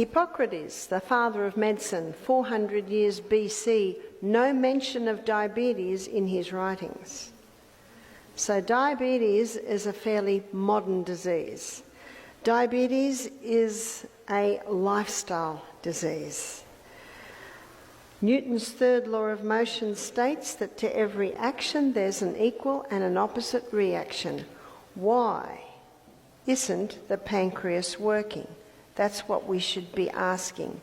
Hippocrates, the father of medicine, 400 years BC, no mention of diabetes in his writings. So diabetes is a fairly modern disease. Diabetes is a lifestyle disease. Newton's third law of motion states that to every action there's an equal and an opposite reaction. Why isn't the pancreas working? That's what we should be asking.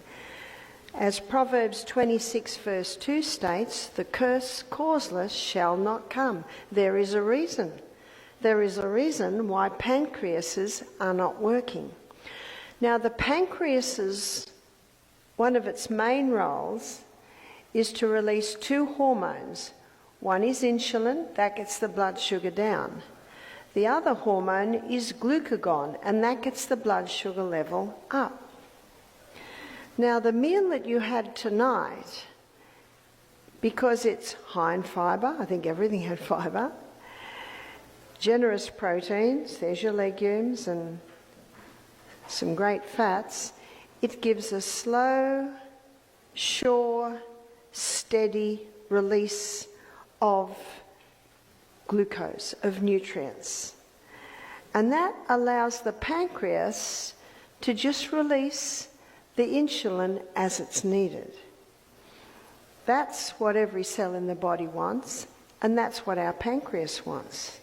As Proverbs 26 verse 2 states, the curse causeless shall not come. There is a reason. There is a reason why pancreases are not working. Now the pancreas's, one of its main roles is to release two hormones. One is insulin, that gets the blood sugar down. The other hormone is glucagon, and that gets the blood sugar level up. Now, the meal that you had tonight, because it's high in fibre, I think everything had fibre, generous proteins, there's your legumes and some great fats, it gives a slow, sure, steady release of glucose, of nutrients. And that allows the pancreas to just release the insulin as it's needed. That's what every cell in the body wants, and that's what our pancreas wants.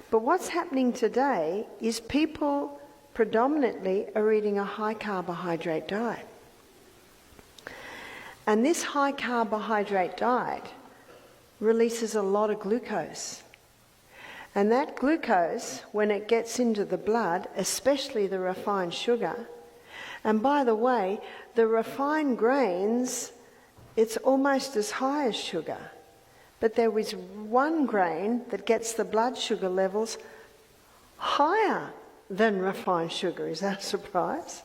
But what's happening today is people predominantly are eating a high carbohydrate diet. And this high carbohydrate diet releases a lot of glucose. And that glucose, when it gets into the blood, especially the refined sugar, and by the way, the refined grains, it's almost as high as sugar. But there is one grain that gets the blood sugar levels higher than refined sugar. Is that a surprise?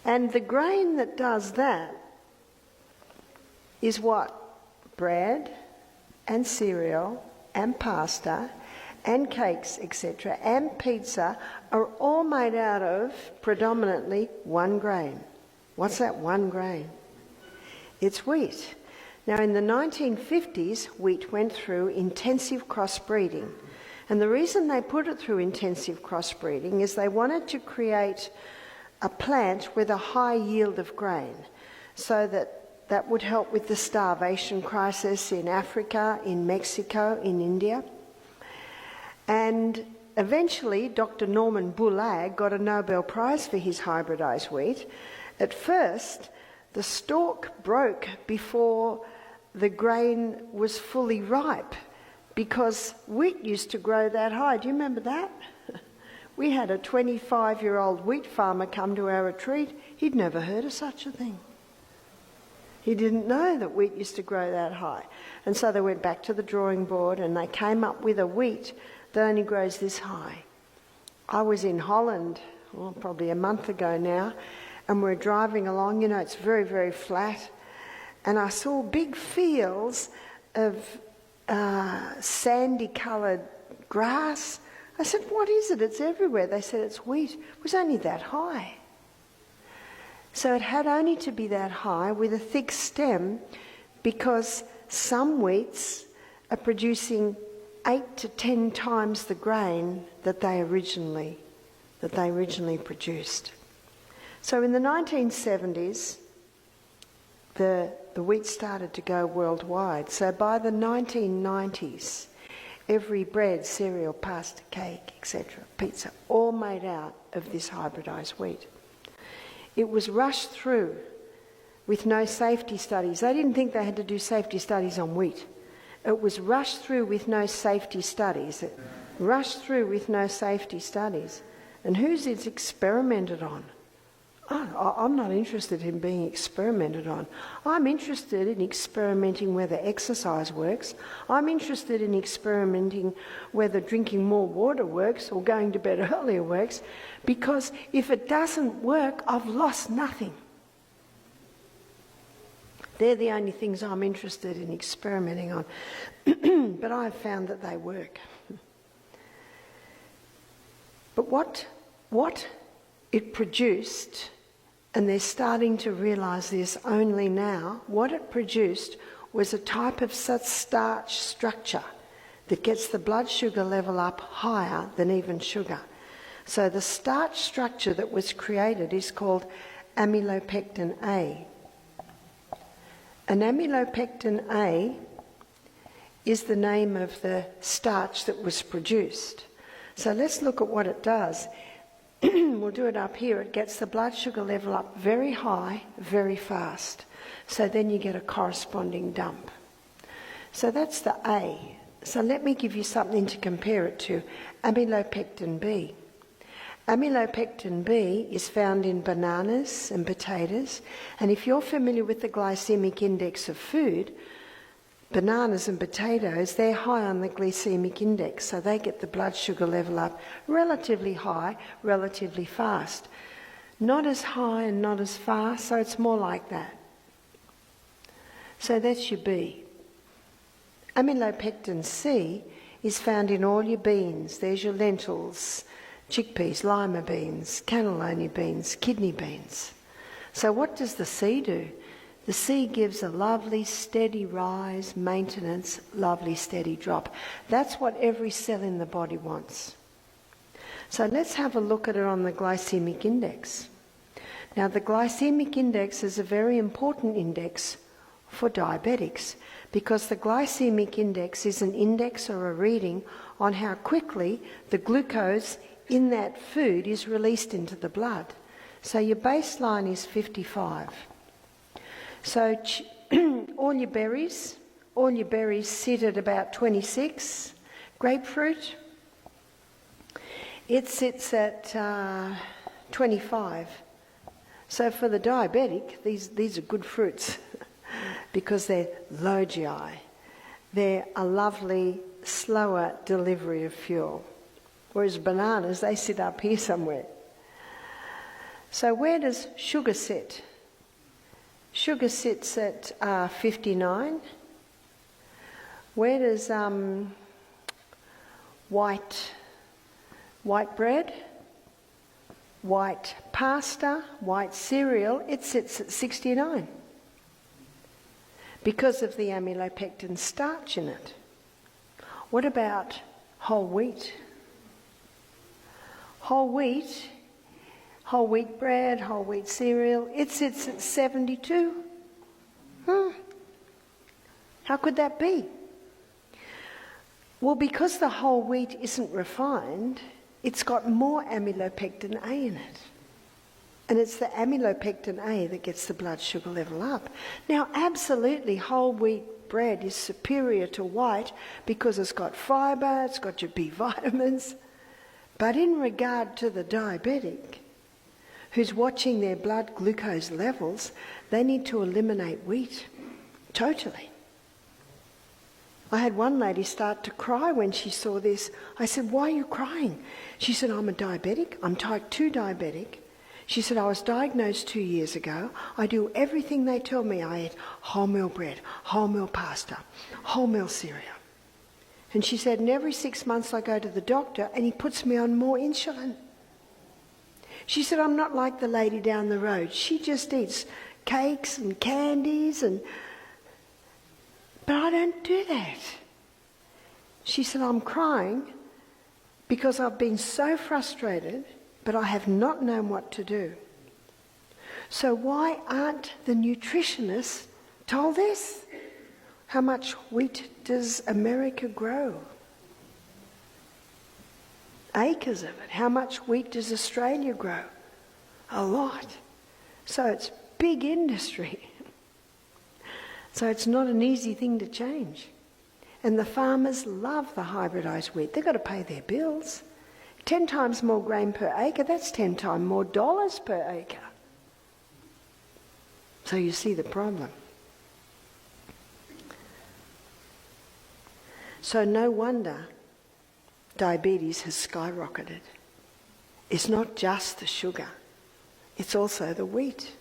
And the grain that does that is what? Bread and cereal and pasta and cakes, etc., and pizza are all made out of predominantly one grain. What's that one grain? It's wheat. Now, in the 1950s, wheat went through intensive crossbreeding. And the reason they put it through intensive crossbreeding is they wanted to create a plant with a high yield of grain, so that would help with the starvation crisis in Africa, in Mexico, in India. And eventually, Dr. Norman Boullag got a Nobel Prize for his hybridised wheat. At first, the stalk broke before the grain was fully ripe, because wheat used to grow that high. Do you remember that? We had a 25-year-old wheat farmer come to our retreat. He'd never heard of such a thing. He didn't know that wheat used to grow that high. And so they went back to the drawing board and they came up with a wheat that only grows this high. I was in Holland, probably a month ago now, and we're driving along. You know, it's very, very flat. And I saw big fields of sandy-coloured grass. I said, what is it? It's everywhere. They said it's wheat. It was only that high. So it had only to be that high with a thick stem, because some wheats are producing 8 to 10 times the grain that they originally produced. So in the 1970s, the wheat started to go worldwide. So by the 1990s, every bread, cereal, pasta, cake, etc., pizza, all made out of this hybridised wheat. It was rushed through with no safety studies. They didn't think they had to do safety studies on wheat. It was rushed through with no safety studies. And who's it experimented on? Oh, I'm not interested in being experimented on. I'm interested in experimenting whether exercise works. I'm interested in experimenting whether drinking more water works or going to bed earlier works, because if it doesn't work, I've lost nothing. They're the only things I'm interested in experimenting on. But I've found that they work. But what it produced, and they're starting to realise this only now, what it produced was a type of starch structure that gets the blood sugar level up higher than even sugar. So the starch structure that was created is called amylopectin A. And amylopectin A is the name of the starch that was produced. So let's look at what it does. We'll do it up here. It gets the blood sugar level up very high, very fast. So then you get a corresponding dump. So that's the A. So let me give you something to compare it to. Amylopectin B. Amylopectin B is found in bananas and potatoes. And if you're familiar with the glycemic index of food, bananas and potatoes, they're high on the glycemic index, so they get the blood sugar level up relatively high, relatively fast. Not as high and not as fast, so it's more like that. So that's your B. Amylopectin C is found in all your beans. There's your lentils, chickpeas, lima beans, cannellini beans, kidney beans. So what does the C do? The C gives a lovely steady rise, maintenance, lovely steady drop. That's what every cell in the body wants. So let's have a look at it on the glycemic index. Now the glycemic index is a very important index for diabetics because the glycemic index is an index or a reading on how quickly the glucose in that food is released into the blood. So your baseline is 55. So all your berries sit at about 26. Grapefruit, it sits at 25. So for the diabetic, these are good fruits because they're low GI. They're a lovely, slower delivery of fuel. Whereas bananas, they sit up here somewhere. So where does sugar sit? Sugar sits at 59. Where does white bread, white pasta, white cereal, it sits at 69 because of the amylopectin starch in it. What about whole wheat? Whole wheat bread, whole wheat cereal, it sits at 72. How could that be? Well, because the whole wheat isn't refined, it's got more amylopectin A in it. And it's the amylopectin A that gets the blood sugar level up. Now, absolutely, whole wheat bread is superior to white because it's got fibre, it's got your B vitamins. But in regard to the diabetic, who's watching their blood glucose levels, they need to eliminate wheat. Totally. I had one lady start to cry when she saw this. I said, "Why are you crying?" She said, "I'm a diabetic. I'm type 2 diabetic." She said, "I was diagnosed 2 years ago. I do everything they tell me. I eat wholemeal bread, wholemeal pasta, wholemeal cereal." And she said, "And every 6 months I go to the doctor and he puts me on more insulin." She said, "I'm not like the lady down the road. She just eats cakes and candies but I don't do that." She said, "I'm crying because I've been so frustrated, but I have not known what to do." So why aren't the nutritionists told this? How much wheat does America grow? Acres of it. How much wheat does Australia grow? A lot. So it's big industry. So it's not an easy thing to change. And the farmers love the hybridised wheat. They've got to pay their bills. 10 times more grain per acre, that's 10 times more dollars per acre. So you see the problem. So no wonder diabetes has skyrocketed. It's not just the sugar, it's also the wheat.